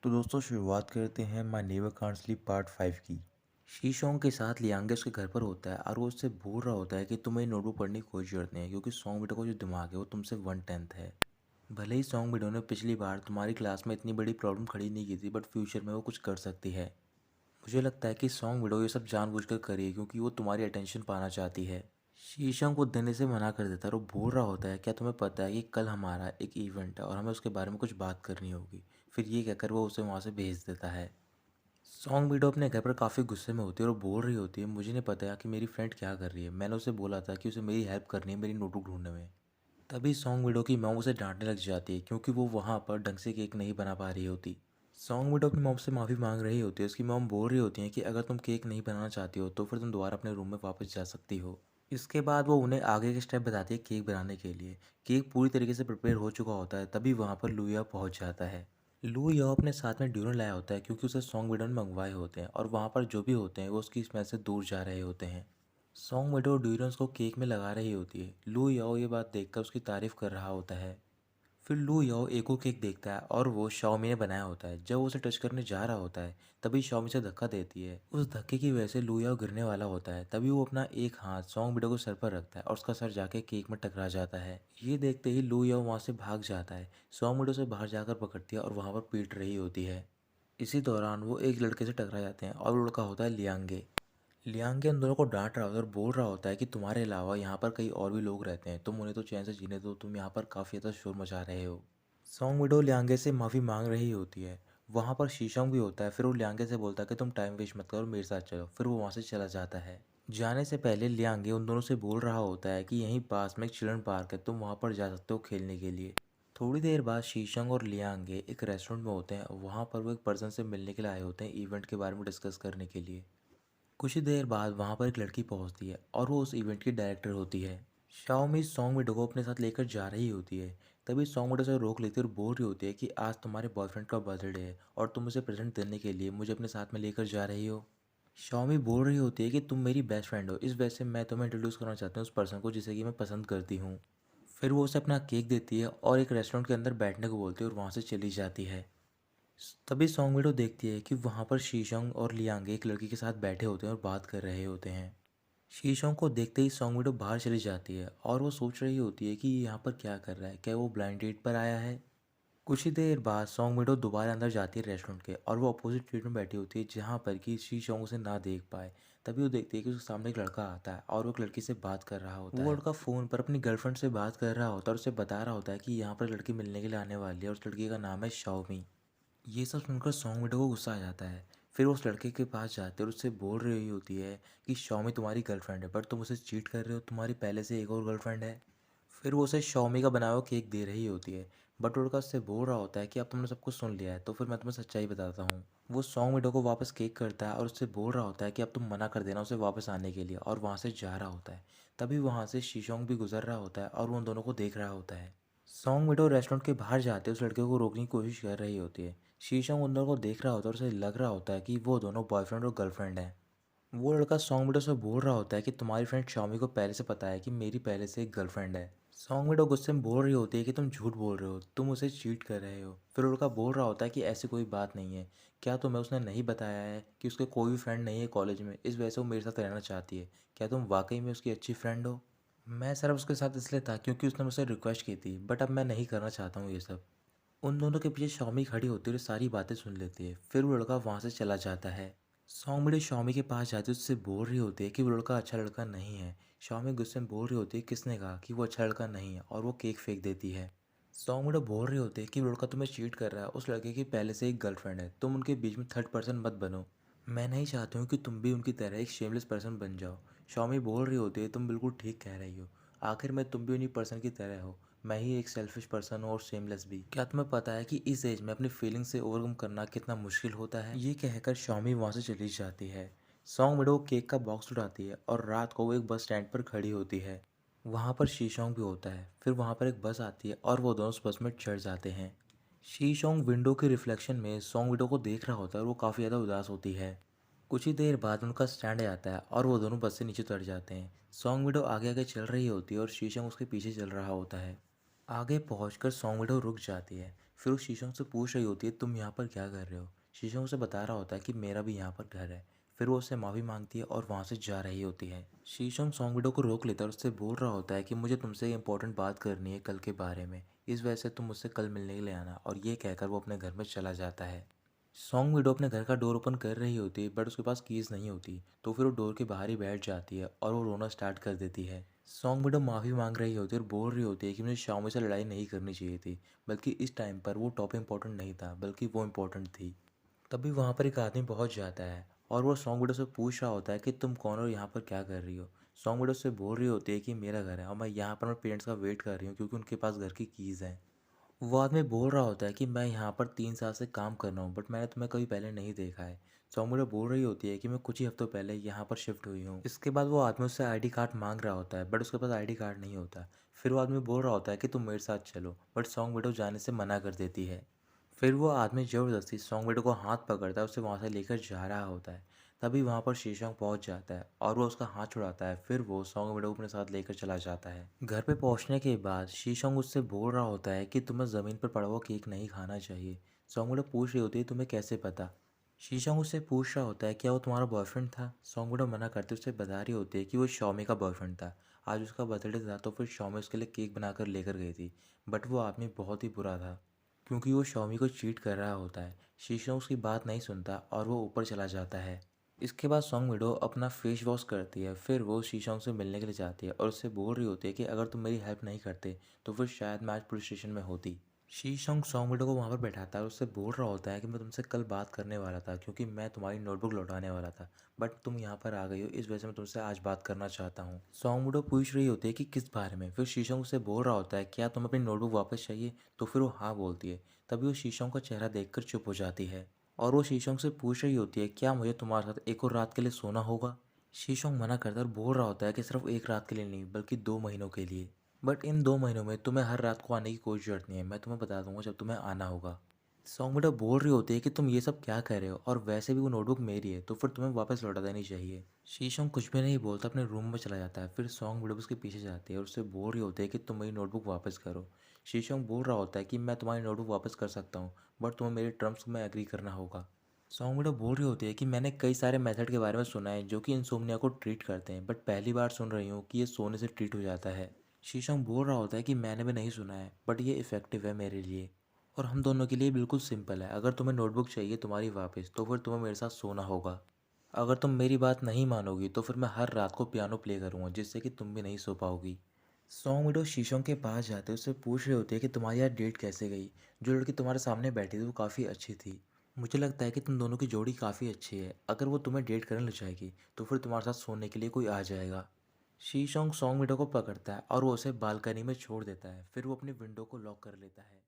तो दोस्तों शुरुआत करते हैं my neighbour can't sleep part 5 की। शीशोंग के साथ लियांगे उसके घर पर होता है और वो उससे बोल रहा होता है कि तुम्हें नोटबुक पढ़ने की कोई जरूरत नहीं है क्योंकि सॉन्ग बिडो का जो दिमाग है वो तुमसे 1/10 है। भले ही सॉन्ग बिडो ने पिछली बार तुम्हारी क्लास में इतनी बड़ी प्रॉब्लम खड़ी नहीं की थी बट फ्यूचर में वो कुछ कर सकती है। मुझे लगता है कि सॉन्ग विडो ये सब जानबूझकर कर रही है क्योंकि वो तुम्हारी अटेंशन पाना चाहती है। शीशम को देने से मना कर देता है और वो बोल रहा होता है क्या तुम्हें पता है कि कल हमारा एक इवेंट है और हमें उसके बारे में कुछ बात करनी होगी। फिर ये कहकर वो उसे वहाँ से भेज देता है। सॉन्ग विडो अपने घर पर काफ़ी गुस्से में होती है और वो बोल रही होती है मुझे नहीं पता कि मेरी फ्रेंड क्या कर रही है। मैंने उसे बोला था कि उसे मेरी हेल्प करनी है मेरी नोटबुक ढूंढने में। तभी सॉन्ग विडो की मॉम उसे डांटने लग जाती है क्योंकि वो वहाँ पर ढंग से केक नहीं बना पा रही होती। सॉन्ग विडो अपनी मॉम से माफ़ी मांग रही होती है। उसकी मॉम बोल रही होती है कि अगर तुम केक नहीं बनाना चाहती हो तो फिर तुम दोबारा अपने रूम में वापस जा सकती हो। इसके बाद वो उन्हें आगे के स्टेप बताती है केक बनाने के लिए। केक पूरी तरीके से प्रिपेयर हो चुका होता है तभी वहाँ पर लुया पहुँच जाता है। लुया अपने साथ में ड्यूरन लाया होता है क्योंकि उसे सॉन्ग विडो ने मंगवाए होते हैं और वहाँ पर जो भी होते हैं वो उसकी स्मेल से दूर जा रहे होते हैं। सॉन्ग विडो ड्यूरन्स को केक में लगा रही होती है। लू याओ ये बात देखकर उसकी तारीफ कर रहा होता है। फिर लू याओ एको केक देखता है और वो शाओमी ने बनाया होता है। जब वो उसे टच करने जा रहा होता है तभी शाओमी से धक्का देती है। उस धक्के की वजह से लू याओ गिरने वाला होता है। तभी वो अपना एक हाथ सॉन्ग विडो को सर पर रखता है और उसका सर जाके केक में टकरा जाता है। ये देखते ही लू याओ वहाँ से भाग जाता है। सॉन्ग विडो से बाहर जाकर पकड़ती है और वहाँ पर पीट रही होती है। इसी दौरान वो एक लड़के से टकरा जाते हैं और वो लड़का होता है लियांगे। लियांगे उन दोनों को डांट रहा होता है और बोल रहा होता है कि तुम्हारे अलावा यहाँ पर कई और भी लोग रहते हैं, तुम उन्हें तो चैन से जीने दो, तुम यहाँ पर काफ़ी ज़्यादा शोर मचा रहे हो। सॉन्ग विडो लियांगे से माफ़ी मांग रही होती है। वहाँ पर शीशोंग भी होता है। फिर वो लियांगे से बोलता है कि तुम टाइम वेस्ट मत करो, मेरे साथ चलो। फिर वो वहाँ से चला जाता है। जाने से पहले लियांगे उन दोनों से बोल रहा होता है कि यहीं पास में एक चिल्ड्रन पार्क है, तुम वहाँ पर जा सकते हो खेलने के लिए। थोड़ी देर बाद शीशंग और लियांगे एक रेस्टोरेंट में होते हैं। वहाँ पर वो एक पर्सन से मिलने के लिए आए होते हैं इवेंट के बारे में डिस्कस करने के लिए। कुछ ही देर बाद वहाँ पर एक लड़की पहुँचती है और वो उस इवेंट की डायरेक्टर होती है। शाओमी सॉन्ग विडो को अपने साथ लेकर जा रही होती है। तभी सॉन्ग विडो से रोक लेती है और बोल रही होती है कि आज तुम्हारे बॉयफ्रेंड का बर्थडे है और तुम उसे प्रेजेंट देने के लिए मुझे अपने साथ में लेकर जा रही हो। शाओमी बोल रही होती है कि तुम मेरी बेस्ट फ्रेंड हो, इस वजह से मैं तुम्हें इंट्रोड्यूस करना चाहती हूँ उस पर्सन को जिसे कि मैं पसंद करती हूँ। फिर वो उसे अपना केक देती है और एक रेस्टोरेंट के अंदर बैठने को बोलती है और वहाँ से चली जाती है। तभी सॉन्ग विडो देखती है कि वहाँ पर शीशोंग और लियांग एक लड़की के साथ बैठे होते हैं और बात कर रहे होते हैं। शीशोंग को देखते ही सॉन्ग विडो बाहर चली जाती है और वो सोच रही होती है कि ये यहाँ पर क्या कर रहा है, क्या वो ब्लाइंड डेट पर आया है। कुछ ही देर बाद सॉन्ग विडो दोबारा अंदर जाती है रेस्टोरेंट के और वो अपोजिट सीट में बैठी होती है जहाँ पर कि शीशोंग उसे ना देख पाए। तभी वो देखती है कि उसके सामने एक लड़का आता है और वो एक लड़की से बात कर रहा होता है। वो लड़का फ़ोन पर अपनी गर्लफ्रेंड से बात कर रहा होता है और उसे बता रहा होता है कि यहाँ पर लड़की मिलने के लिए आने वाली है और उस लड़की का नाम है शाओमी। ये सब सुनकर सॉन्ग विडो को गुस्सा आ जाता है। फिर वो उस लड़के के पास जाते और उससे बोल रही होती है कि शॉमी तुम्हारी गर्लफ्रेंड है बट तुम उसे चीट कर रहे हो, तुम्हारी पहले से एक और गर्लफ्रेंड है। फिर वो उसे शॉमी का बनाया हुआ केक दे रही होती है। बट वो लड़का उससे बोल रहा होता है कि अब तुमने सब कुछ सुन लिया है तो फिर मैं तुम्हें सच्चाई बताता हूँ। वो सॉन्ग विडो को वापस केक करता है और उससे बोल रहा होता है कि अब तुम मना कर देना उसे वापस आने के लिए और वहाँ से जा रहा होता है। तभी वहाँ से शीशोंग भी गुजर रहा होता है और वो उन दोनों को देख रहा होता है। सॉन्ग विडो रेस्टोरेंट के बाहर जाते उस लड़के को रोकने की कोशिश कर रही होती है। शीशम उन दोनों को देख रहा होता है और उसे लग रहा होता है कि वो दोनों बॉयफ्रेंड और गर्लफ्रेंड हैं। वो लड़का सॉन्ग विडो से बोल रहा होता है कि तुम्हारी फ्रेंड शाओमी को पहले से पता है कि मेरी पहले से एक गर्लफ्रेंड है। सॉन्ग विडो गुस्से में बोल रही होती है कि तुम झूठ बोल रहे हो, तुम उसे चीट कर रहे हो। फिर वो लड़का बोल रहा होता है कि ऐसी कोई बात नहीं है। क्या तुम्हें उसने नहीं बताया है कि उसके कोई भी फ्रेंड नहीं है कॉलेज में, इस वजह से वो मेरे साथ रहना चाहती है। क्या तुम वाकई में उसकी अच्छी फ्रेंड हो? मैं सिर्फ उसके साथ इसलिए था क्योंकि उसने मुझसे रिक्वेस्ट की थी बट अब मैं नहीं करना चाहता हूँ ये सब। उन दोनों के पीछे शॉमी खड़ी होती है और सारी बातें सुन लेती है। फिर वो लड़का वहाँ से चला जाता है। सौम्य शॉमी के पास जाती है, उससे बोल रही होती है कि वो लड़का अच्छा लड़का नहीं है। शॉमी गुस्से में बोल रही होती है किसने कहा कि वो अच्छा लड़का नहीं है और वो केक फेंक देती है। सौम्य बोल रही होती है कि वो लड़का तुम्हें चीट कर रहा है, उस लड़के की पहले से एक गर्लफ्रेंड है, तुम उनके बीच में थर्ड पर्सन मत बनो। मैं नहीं चाहती हूँ कि तुम भी उनकी तरह एक शेमलेस पर्सन बन जाओ। शॉमी बोल रही होती है तुम बिल्कुल ठीक कह रही हो, आखिर में तुम भी उन्हीं पर्सन की तरह हो। मैं ही एक सेल्फिश पर्सन हूँ और शेमलेस भी। क्या तुम्हें पता है कि इस एज में अपनी फीलिंग्स से ओवरकम करना कितना मुश्किल होता है? ये कहकर शॉमी वहाँ से चली जाती है। सॉन्ग विडो केक का बॉक्स उठाती है और रात को वो एक बस स्टैंड पर खड़ी होती है। वहाँ पर शीशोंग भी होता है। फिर वहाँ पर एक बस आती है और वो दोनों उस बस में चढ़ जाते हैं। शीशोंग विंडो के रिफ्लेक्शन में सॉन्ग विडो को देख रहा होता है और वो काफ़ी ज़्यादा उदास होती है। कुछ ही देर बाद उनका स्टैंड आ जाता है और वो दोनों बस से नीचे उतर जाते हैं। सॉन्ग विडो आगे आगे चल रही होती है और शीशोंग उसके पीछे चल रहा होता है। आगे पहुंचकर सॉन्ग विडो रुक जाती है। फिर वो शीशोंग से पूछ रही होती है तुम यहाँ पर क्या कर रहे हो। शीशोंग उसे बता रहा होता है कि मेरा भी यहाँ पर घर है। फिर वो उससे माफ़ी मांगती है और वहाँ से जा रही होती है। शीशोंग सॉन्ग को रोक लेता है और उससे बोल रहा होता है कि मुझे तुमसे इंपॉर्टेंट बात करनी है कल के बारे में, इस वजह से तुम मुझसे कल मिलने के लिए आना। और ये कहकर वो अपने घर में चला जाता है। सॉन्ग विडो अपने घर का डोर ओपन कर रही होती है बट उसके पास कीज़ नहीं होती, तो फिर वो डोर के बाहर ही बैठ जाती है और वो रोना स्टार्ट कर देती है। सॉन्ग विडो माफ़ी मांग रही होती है और बोल रही होती है कि मुझे शाओमी से लड़ाई नहीं करनी चाहिए थी, बल्कि इस टाइम पर वो टॉप इम्पोर्टेंट नहीं था बल्कि वो इम्पोर्टेंट थी। तभी वहाँ पर एक आदमी पहुँच जाता है और वो सॉन्ग विडो से पूछ रहा होता है कि तुम कौन हो और यहाँ पर क्या कर रही हो। सॉन्ग विडो से बोल रही होती है कि मेरा घर है और मैं यहाँ पर अपने पेरेंट्स का वेट कर रही हूँ क्योंकि उनके पास घर की कीज़ हैं। वो आदमी बोल रहा होता है कि मैं यहाँ पर 3 साल से काम कर रहा हूँ बट मैंने तुम्हें कभी पहले नहीं देखा है। सौम्य बोल रही होती है कि मैं कुछ ही हफ्तों पहले यहाँ पर शिफ्ट हुई हूँ। इसके बाद वो आदमी उससे आईडी कार्ड मांग रहा होता है बट उसके पास आईडी कार्ड नहीं होता। फिर वो आदमी बोल रहा होता है कि तुम मेरे साथ चलो, बट सॉन्ग विडो जाने से मना कर देती है। फिर वो आदमी ज़बरदस्ती सॉन्ग विडो को हाथ पकड़ता है, उसे वहाँ से लेकर जा रहा होता है। तभी वहाँ पर शीशोंग पहुँच जाता है और वो उसका हाथ छुड़ाता है। फिर वो सॉन्ग विडो को अपने साथ लेकर चला जाता है। घर पे पहुँचने के बाद शीशोंग उससे बोल रहा होता है कि तुम्हें ज़मीन पर पड़ा हुआ केक नहीं खाना चाहिए। सॉन्ग विडो पूछ रही होती है तुम्हें कैसे पता। शीशोंग उससे पूछ रहा होता है क्या वो तुम्हारा बॉयफ्रेंड था। सॉन्ग विडो मना करते उससे बता रही होती है कि वो शॉमी का बॉयफ्रेंड था। आज उसका बर्थडे था तो फिर शॉमी उसके लिए केक बनाकर लेकर गई थी। बट वो आदमी बहुत ही बुरा था क्योंकि वो शॉमी को चीट कर रहा होता है। शीशोंग उसकी बात नहीं सुनता और वो ऊपर चला जाता है। इसके बाद सॉन्ग विडो अपना फेस वॉश करती है। फिर वो शीशोंग से मिलने के लिए जाती है और उससे बोल रही होती है कि अगर तुम मेरी हेल्प नहीं करते तो फिर शायद मैं आज पुलिस स्टेशन में होती। शीशोंग सॉन्ग विडो को वहाँ पर बैठाता है और उससे बोल रहा होता है कि मैं तुमसे कल बात करने वाला था क्योंकि मैं तुम्हारी नोटबुक लौटाने वाला था, बट तुम यहाँ पर आ गई हो, इस वजह से मैं तुमसे आज बात करना चाहता हूँ। सॉन्ग विडो पूछ रही होती है कि किस बारे में। फिर शीशोंग उससे बोल रहा होता है क्या तुम अपनी नोटबुक वापस चाहिए, तो फिर वो हाँ बोलती है। तभी वो शीशोंग का चेहरा देखकर चुप हो जाती है और वो शीशोंग से पूछ रही होती है क्या मुझे तुम्हारे साथ एक और रात के लिए सोना होगा। शीशोंग मना करता है और बोल रहा होता है कि सिर्फ एक रात के लिए नहीं बल्कि 2 महीनों के लिए। बट इन 2 महीनों में तुम्हें हर रात को आने की कोई ज़रूरत नहीं है, मैं तुम्हें बता दूंगा जब तुम्हें आना होगा। सॉन्ग बेटा बोल रही होती है कि तुम ये सब क्या कह रहे हो और वैसे भी वो नोटबुक मेरी है तो फिर तुम्हें वापस लौटा देनी चाहिए। शीशोंग कुछ भी नहीं बोलता, अपने रूम में चला जाता है। फिर सॉन्ग बेटा उसके पीछे जाती है और उससे बोल रही होती है कि तुम मेरी नोटबुक वापस करो। शीशोंग बोल रहा होता है कि मैं तुम्हारी नोटबुक वापस कर सकता हूँ बट तुम्हें मेरे टर्म्स में एग्री करना होगा। सॉन्ग बेटा बोल रही होती है कि मैंने कई सारे मेथड के बारे में सुना है जो कि इंसोम्निया को ट्रीट करते हैं, बट पहली बार सुन रही हूँ कि ये सोने से ट्रीट हो जाता है। शीशम बोल रहा होता है कि मैंने भी नहीं सुना है बट ये इफ़ेक्टिव है मेरे लिए और हम दोनों के लिए बिल्कुल सिंपल है। अगर तुम्हें नोटबुक चाहिए तुम्हारी वापस तो फिर तुम्हें मेरे साथ सोना होगा। अगर तुम मेरी बात नहीं मानोगी तो फिर मैं हर रात को पियानो प्ले करूँगा जिससे कि तुम भी नहीं सो पाओगी। सॉन्ग विडो शीशों के पास जाते उससे पूछ रही होती है कि तुम्हारी यार डेट कैसे गई। जो लड़की तुम्हारे सामने बैठी थी वो काफ़ी अच्छी थी। मुझे लगता है कि तुम दोनों की जोड़ी काफ़ी अच्छी है, अगर वो तुम्हें डेट करने लग जाएगी तो फिर तुम्हारे साथ सोने के लिए कोई आ जाएगा। शी सॉन्ग सॉन्ग विडो को पकड़ता है और वो उसे बालकनी में छोड़ देता है। फिर वो अपनी विंडो को लॉक कर लेता है।